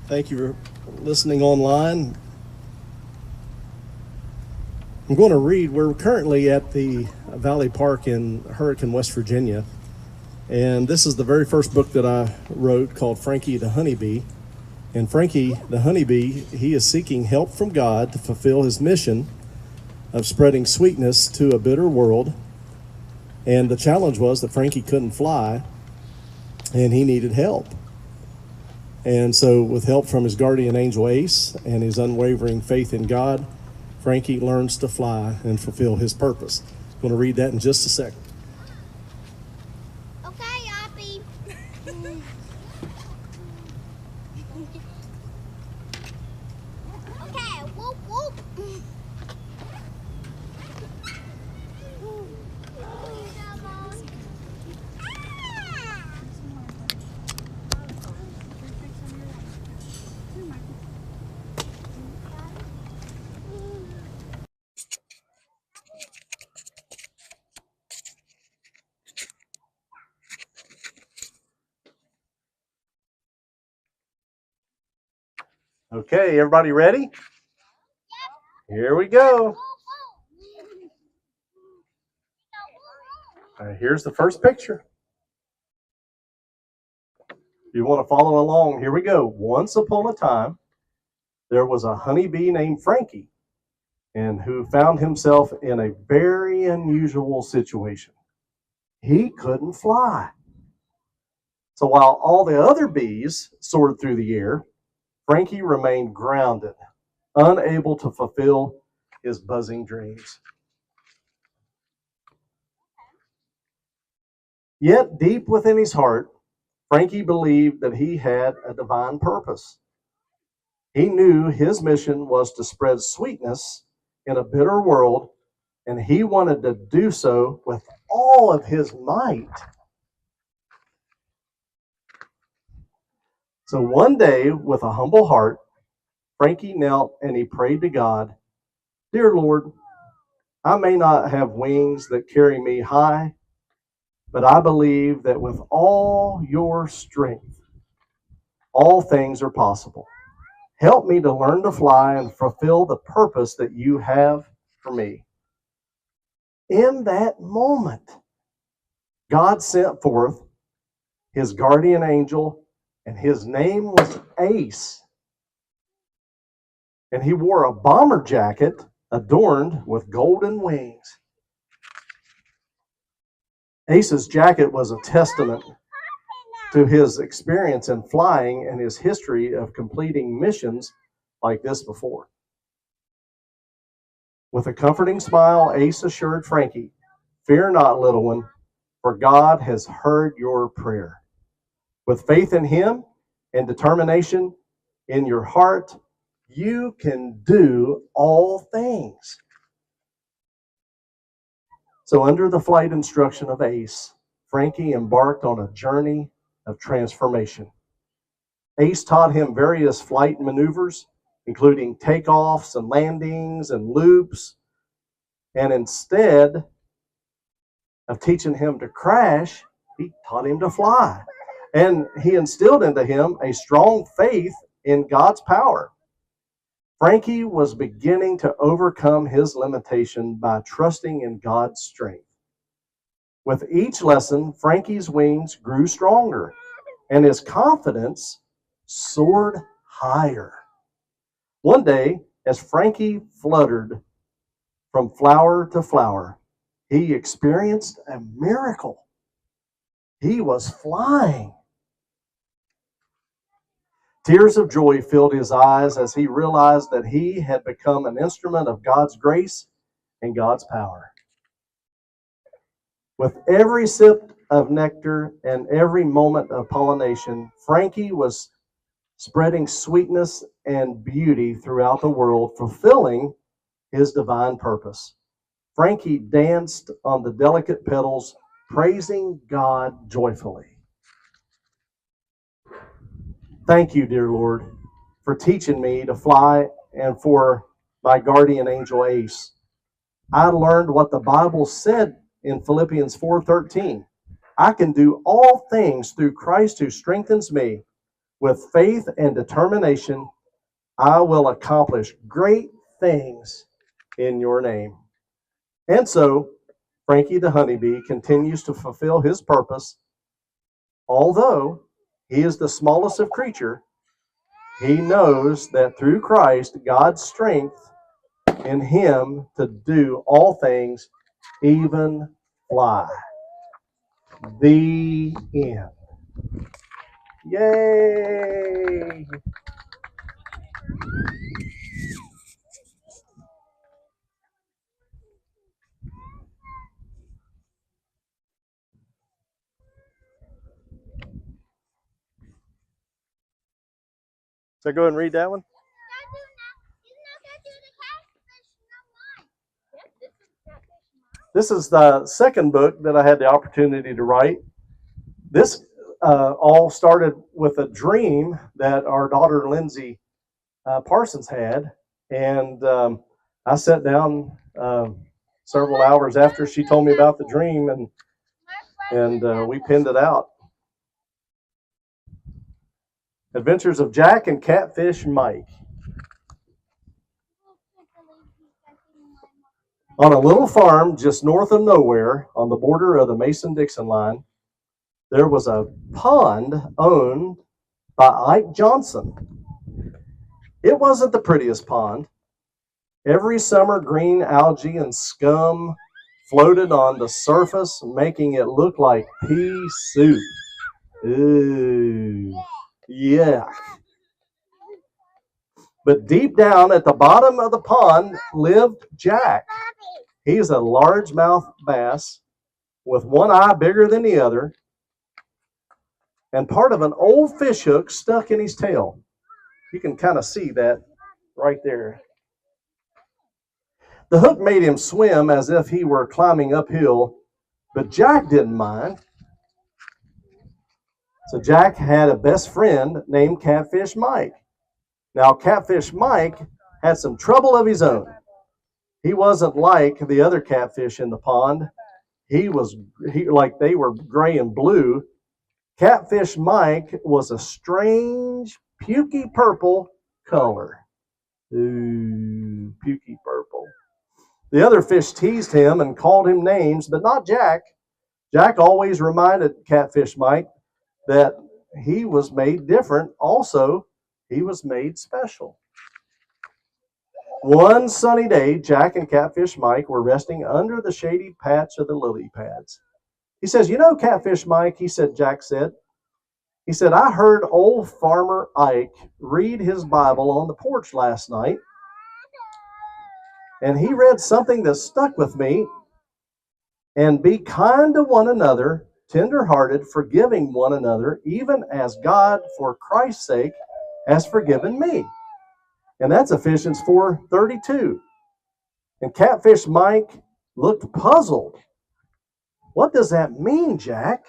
Thank you for listening online. I'm going to read. We're currently at the Valley Park in Hurricane, West Virginia. And this is the very first book that I wrote called Frankie the Honeybee. And Frankie the Honeybee, he is seeking help from God to fulfill his mission of spreading sweetness to a bitter world. And the challenge was that Frankie couldn't fly and he needed help. And so with help from his guardian angel Ace and his unwavering faith in God, Frankie learns to fly and fulfill his purpose. I'm going to read that in just a second. Okay, Oppie. Okay, whoop whoop. Okay, everybody ready? Here we go. All right, here's the first picture. If you want to follow along, here we go. Once upon a time, there was a honeybee named Frankie, and who found himself in a very unusual situation. He couldn't fly. So while all the other bees soared through the air, Frankie remained grounded, unable to fulfill his buzzing dreams. Yet deep within his heart, Frankie believed that he had a divine purpose. He knew his mission was to spread sweetness in a bitter world, and he wanted to do so with all of his might. So one day, with a humble heart, Frankie knelt and he prayed to God, "Dear Lord, I may not have wings that carry me high, but I believe that with all your strength, all things are possible. Help me to learn to fly and fulfill the purpose that you have for me." In that moment, God sent forth his guardian angel, and his name was Ace. And he wore a bomber jacket adorned with golden wings. Ace's jacket was a testament to his experience in flying and his history of completing missions like this before. With a comforting smile, Ace assured Frankie, "Fear not, little one, for God has heard your prayer. With faith in him and determination in your heart, you can do all things." So under the flight instruction of Ace, Frankie embarked on a journey of transformation. Ace taught him various flight maneuvers, including takeoffs and landings and loops. And instead of teaching him to crash, he taught him to fly. And he instilled into him a strong faith in God's power. Frankie was beginning to overcome his limitation by trusting in God's strength. With each lesson, Frankie's wings grew stronger and his confidence soared higher. One day, as Frankie fluttered from flower to flower, he experienced a miracle. He was flying. Tears of joy filled his eyes as he realized that he had become an instrument of God's grace and God's power. With every sip of nectar and every moment of pollination, Frankie was spreading sweetness and beauty throughout the world, fulfilling his divine purpose. Frankie danced on the delicate petals, praising God joyfully. Thank you, dear Lord, for teaching me to fly and for my guardian angel Ace. I learned what the Bible said in Philippians 4:13. I can do all things through Christ who strengthens me. With faith and determination, I will accomplish great things in your name. And so, Frankie the honeybee continues to fulfill his purpose. Although he is the smallest of creatures, he knows that through Christ, God's strength in him to do all things, even fly. The end. Yay! So go ahead and read that one. This is the second book that I had the opportunity to write. This all started with a dream that our daughter Lindsay Parsons had, and I sat down several hours after she told me about the dream, and we pinned it out. Adventures of Jack and Catfish Mike. On a little farm just north of nowhere, on the border of the Mason-Dixon line, there was a pond owned by Ike Johnson. It wasn't the prettiest pond. Every summer, green algae and scum floated on the surface, making it look like pea soup. Ooh, yeah. But deep down at the bottom of the pond lived Jack. He's a largemouth bass with one eye bigger than the other and part of an old fish hook stuck in his tail. You can kind of see that right there. The hook made him swim as if he were climbing uphill, but Jack didn't mind. So Jack had a best friend named Catfish Mike. Now, Catfish Mike had some trouble of his own. He wasn't like the other catfish in the pond. He like they were gray and blue. Catfish Mike was a strange, pukey purple color. Ooh, pukey purple. The other fish teased him and called him names, but not Jack. Jack always reminded Catfish Mike that he was made different. Also, he was made special. One sunny day, Jack and Catfish Mike were resting under the shady patch of the lily pads. He says, "You know, Catfish Mike," Jack said, "I heard old Farmer Ike read his Bible on the porch last night, and he read something that stuck with me. And be kind to one another, tender-hearted, forgiving one another, even as God, for Christ's sake, has forgiven me." And that's Ephesians 4:32. And Catfish Mike looked puzzled. "What does that mean, Jack?"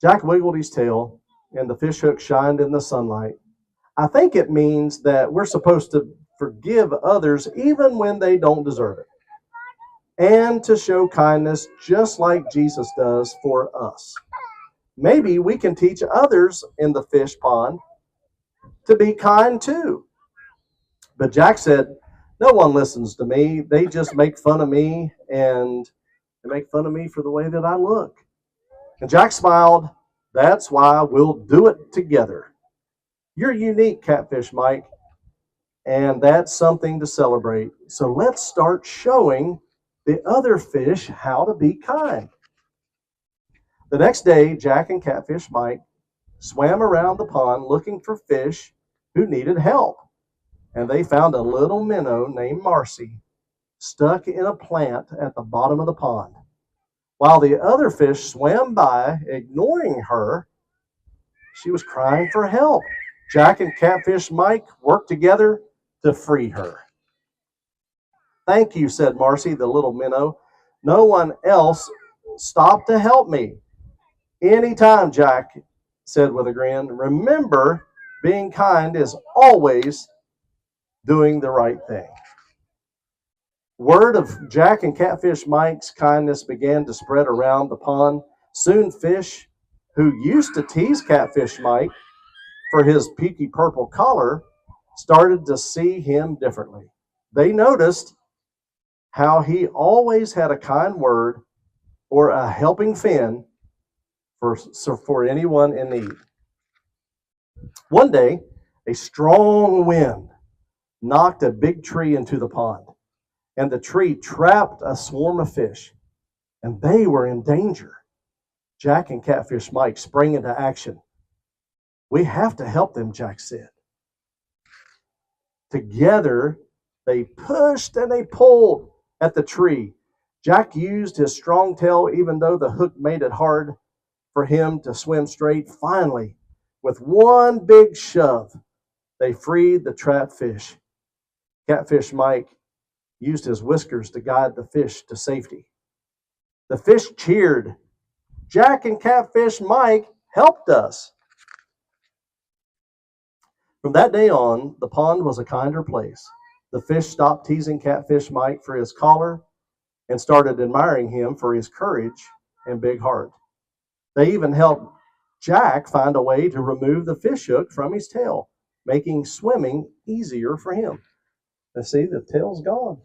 Jack wiggled his tail, and the fish hook shined in the sunlight. "I think it means that we're supposed to forgive others even when they don't deserve it, and to show kindness just like Jesus does for us. Maybe we can teach others in the fish pond to be kind too." But Jack said, "No one listens to me. They just make fun of me, and they make fun of me for the way that I look." And Jack smiled. "That's why we'll do it together. You're unique, Catfish Mike, and that's something to celebrate. So let's start showing the other fish how to be kind." The next day, Jack and Catfish Mike swam around the pond looking for fish who needed help. And they found a little minnow named Marcy stuck in a plant at the bottom of the pond. While the other fish swam by, ignoring her, she was crying for help. Jack and Catfish Mike worked together to free her. "Thank you," said Marcy, the little minnow. "No one else stopped to help me." "Anytime," Jack said with a grin. "Remember, being kind is always doing the right thing." Word of Jack and Catfish Mike's kindness began to spread around the pond. Soon fish who used to tease Catfish Mike for his peaky purple collar, started to see him differently. They noticed how he always had a kind word or a helping fin for anyone in need. One day, a strong wind knocked a big tree into the pond, and the tree trapped a swarm of fish, and they were in danger. Jack and Catfish Mike sprang into action. "We have to help them," Jack said. Together, they pushed and they pulled at the tree. Jack used his strong tail, even though the hook made it hard for him to swim straight. Finally, with one big shove, they freed the trapped fish. Catfish Mike used his whiskers to guide the fish to safety. The fish cheered. Jack and Catfish Mike helped us. From that day on, the pond was a kinder place. The fish stopped teasing Catfish Mike for his collar and started admiring him for his courage and big heart. They even helped Jack find a way to remove the fish hook from his tail, making swimming easier for him. And see, the tail's gone.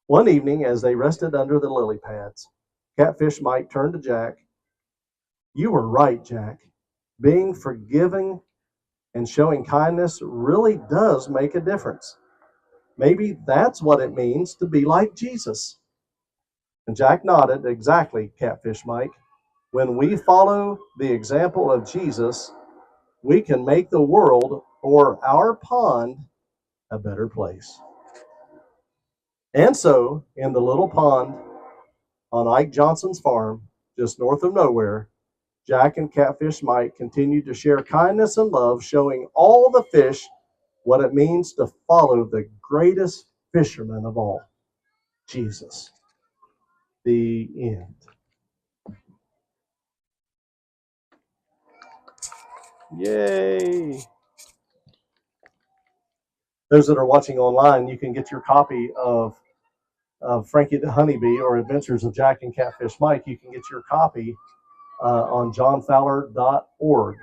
One evening, as they rested under the lily pads, Catfish Mike turned to Jack. "You were right, Jack. Being forgiving and showing kindness really does make a difference. Maybe that's what it means to be like Jesus." And Jack nodded. "Exactly, Catfish Mike. When we follow the example of Jesus, we can make the world or our pond a better place." And so, in the little pond on Ike Johnson's farm, just north of nowhere, Jack and Catfish Mike continued to share kindness and love, showing all the fish what it means to follow the greatest fisherman of all, Jesus. The end. Yay! Those that are watching online, you can get your copy of Frankie the Honeybee or Adventures of Jack and Catfish Mike. You can get your copy on johnfowler.org.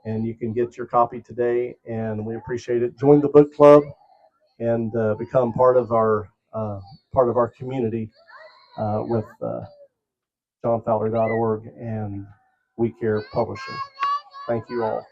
And you can get your copy today, and we appreciate it. Join the book club and become part of our community with johnfowler.org and We Care Publishing. Thank you all.